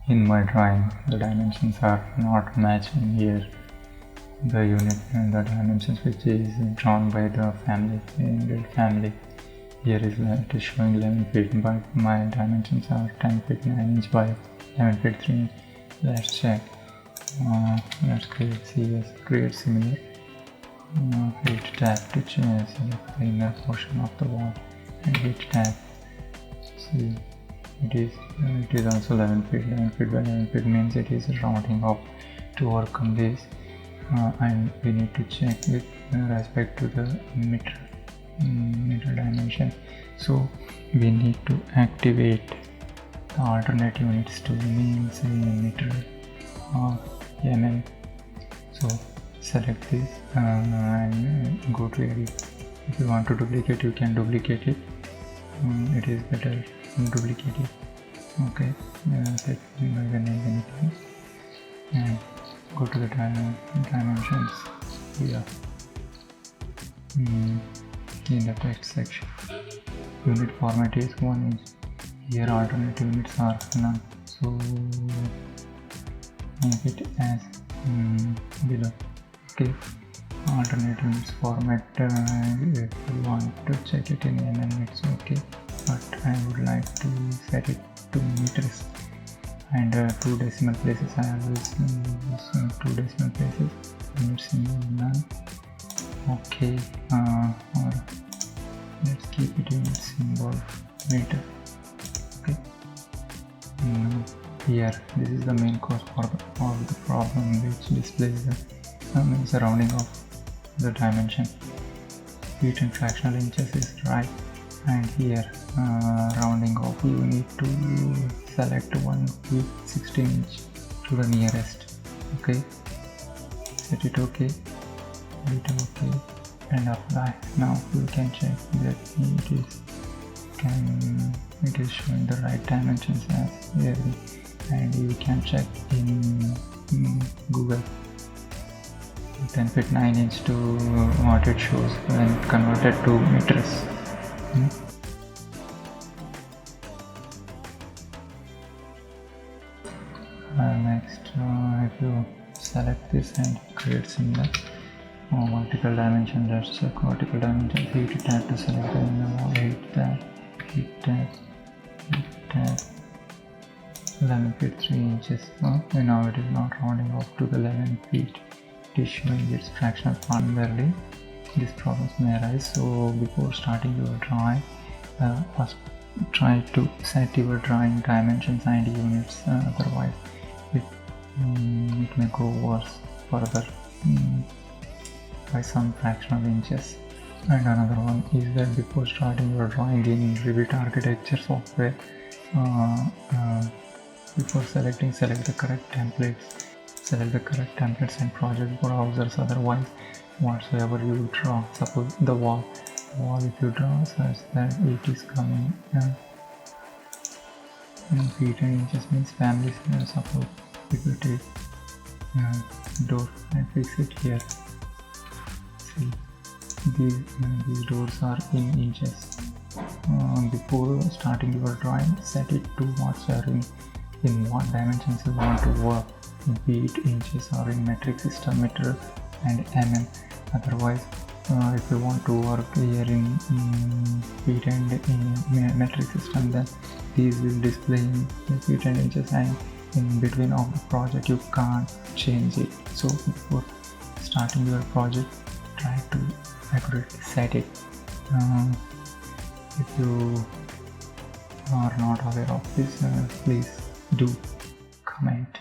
In my drawing, the dimensions are not matching here. The unit and the dimensions which is drawn by the family, here it is showing 11 feet, but my dimensions are 10 feet 9 inch by 11 feet 3 inch. Let's check. Let's create similar hit tab to change the inner portion of the wall and hit tab. See, it is also 11 feet by 11 feet means it is rounding off to work on this, and we need to check with respect to the meter dimension. So we need to activate the alternate units to means meter or mm. So select this and go to edit. If you want to duplicate, you can duplicate it. It is better duplicate it. Okay, set by the name anything and go to the dimensions here in the text section. Unit format is 1 inch. Here alternate units are none, so make it as below. Okay, alternate units format, if you want to check it in mm, it's okay, but I would like to set it to meters, and 2 decimal places. I always use 2 decimal places. Units in none. Okay, or let's keep it in symbol meter. Okay. Here, this is the main cause of the problem, which displays the rounding of the dimension. Feet and fractional inches is right, and here rounding off, you need to select 1 feet 16 inch to the nearest. Okay, set it okay, hit okay, and apply. Now you can check that it is showing the right dimensions as here, and you can check in Google 10 feet 9 inch to what it shows when converted to meters. Next, if you select this and create similar vertical dimension, let's check vertical dimension. Hit tab to select the wall, hit tab 11 feet 3 inches. And now it is not rounding off to the 11 feet. It is showing its fractional part barely. These problems may arise, so before starting your drawing, first try to set your drawing dimensions and units, otherwise it may go worse further by some fraction of inches. And another one is that before starting your drawing in Revit architecture software, before select the correct templates. Select the correct templates and project browsers, otherwise whatsoever you draw, suppose the wall if you draw such that it is coming in feet and inches means families. Suppose if you take door and fix it here, see these doors are in inches. Before starting your drawing, set it to whatsoever in what dimensions you want to work, be it inches or in metric system, meter and mm. Otherwise, if you want to work here in feet and in metric system, then these will display in feet and inches, and in between of the project you can't change it. So before starting your project, try to accurately set it. If you are not aware of this, please do comment.